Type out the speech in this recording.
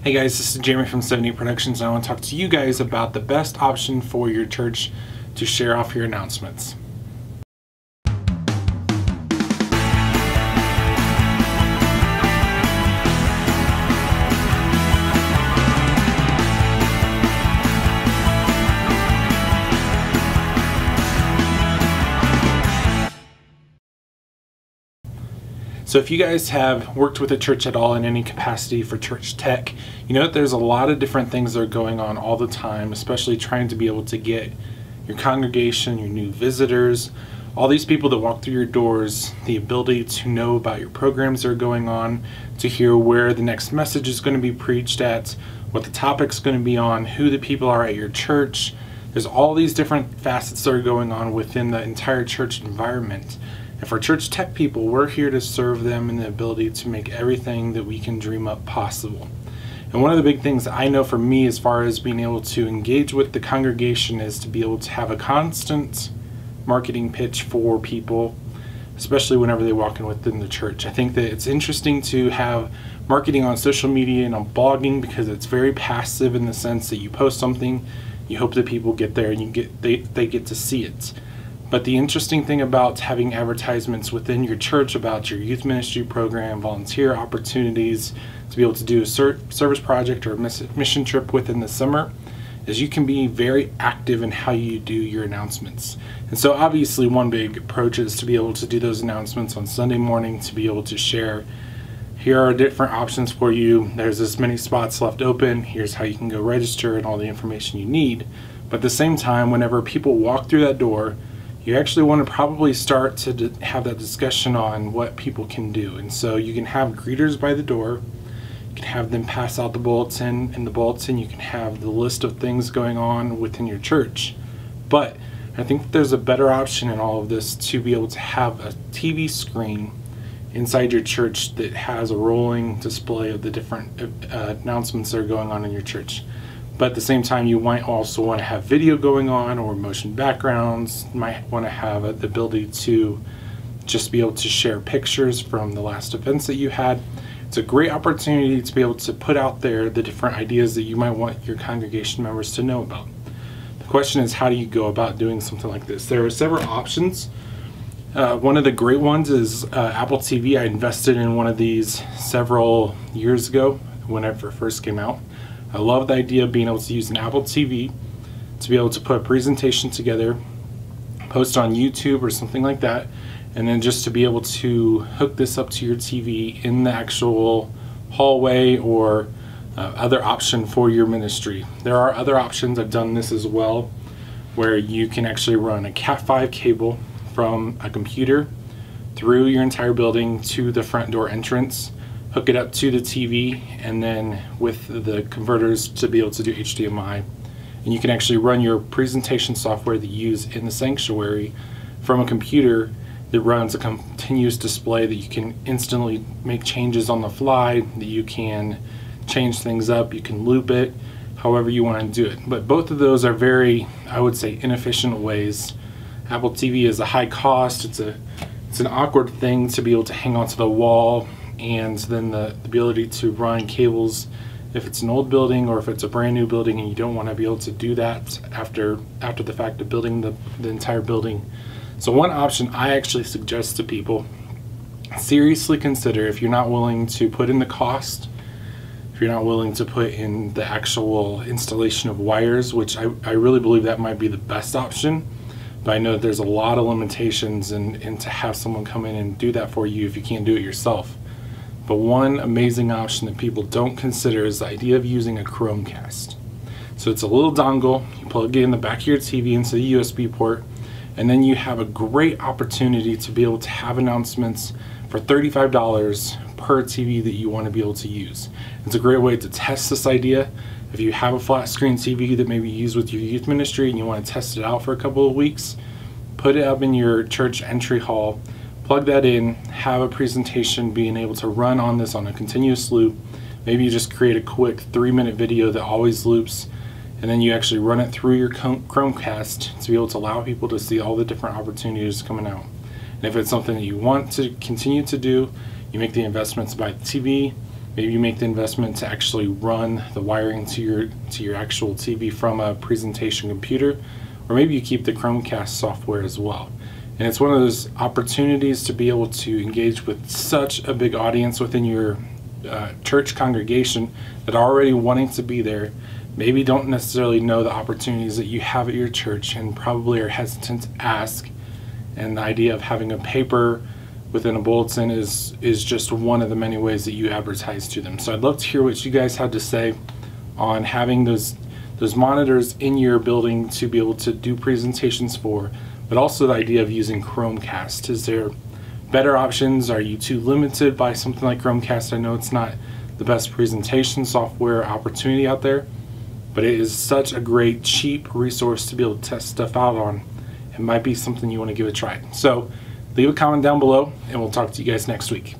Hey guys, this is Jeremy from 70 Productions, and I want to talk to you guys about the best option for your church to share off your announcements. So if you guys have worked with a church at all in any capacity for church tech, you know that there's a lot of different things that are going on all the time, especially trying to be able to get your congregation, your new visitors, all these people that walk through your doors, the ability to know about your programs that are going on, to hear where the next message is going to be preached at, what the topic's going to be on, who the people are at your church. There's all these different facets that are going on within the entire church environment. And for church tech people, we're here to serve them in the ability to make everything that we can dream up possible. And one of the big things I know for me as far as being able to engage with the congregation is to be able to have a constant marketing pitch for people, especially whenever they walk in within the church. I think that it's interesting to have marketing on social media and on blogging because it's very passive in the sense that you post something, you hope that people get there and they get to see it. But the interesting thing about having advertisements within your church about your youth ministry program, volunteer opportunities, to be able to do a service project or a mission trip within the summer, is you can be very active in how you do your announcements. And so obviously one big approach is to be able to do those announcements on Sunday morning, to be able to share, here are different options for you, there's this many spots left open, here's how you can go register and all the information you need. But at the same time, whenever people walk through that door, you actually want to probably start to have that discussion on what people can do. And so you can have greeters by the door, you can have them pass out the bulletin. In the bulletin you can have the list of things going on within your church. But I think that there's a better option in all of this to be able to have a TV screen inside your church that has a rolling display of the different announcements that are going on in your church. But at the same time, you might also want to have video going on or motion backgrounds. You might want to have the ability to just be able to share pictures from the last events that you had. It's a great opportunity to be able to put out there the different ideas that you might want your congregation members to know about. The question is, how do you go about doing something like this? There are several options. One of the great ones is Apple TV. I invested in one of these several years ago whenever it first came out. I love the idea of being able to use an Apple TV to be able to put a presentation together, post on YouTube or something like that, and then just to be able to hook this up to your TV in the actual hallway or other option for your ministry. There are other options. I've done this as well, where you can actually run a Cat5 cable from a computer through your entire building to the front door entrance, hook it up to the TV, and then with the converters to be able to do HDMI. And you can actually run your presentation software that you use in the sanctuary from a computer that runs a continuous display that you can instantly make changes on the fly, that you can change things up, you can loop it, however you want to do it. But both of those are very, I would say, inefficient ways. Apple TV is a high cost, it's an awkward thing to be able to hang onto the wall, and then the ability to run cables if it's an old building or if it's a brand new building and you don't want to be able to do that after the fact of building the entire building. So one option I actually suggest to people, seriously consider, if you're not willing to put in the cost, if you're not willing to put in the actual installation of wires, which I really believe that might be the best option, but I know that there's a lot of limitations and to have someone come in and do that for you if you can't do it yourself. But one amazing option that people don't consider is the idea of using a Chromecast. So it's a little dongle, you plug it in the back of your TV into the USB port, and then you have a great opportunity to be able to have announcements for $35 per TV that you want to be able to use. It's a great way to test this idea. If you have a flat screen TV that maybe you use with your youth ministry and you want to test it out for a couple of weeks, put it up in your church entry hall, plug that in, have a presentation being able to run on this on a continuous loop. Maybe you just create a quick 3-minute video that always loops, and then you actually run it through your Chromecast to be able to allow people to see all the different opportunities coming out. And if it's something that you want to continue to do, you make the investments, buy the TV, Maybe you make the investment to actually run the wiring to your actual TV from a presentation computer, or maybe you keep the Chromecast software as well. And it's one of those opportunities to be able to engage with such a big audience within your church congregation that are already wanting to be there, maybe don't necessarily know the opportunities that you have at your church and probably are hesitant to ask. And the idea of having a paper within a bulletin is just one of the many ways that you advertise to them. So I'd love to hear what you guys have to say on having those monitors in your building to be able to do presentations for, but also the idea of using Chromecast. Is there better options? Are you too limited by something like Chromecast? I know it's not the best presentation software opportunity out there, but it is such a great, cheap resource to be able to test stuff out on. It might be something you want to give a try. So leave a comment down below, and we'll talk to you guys next week.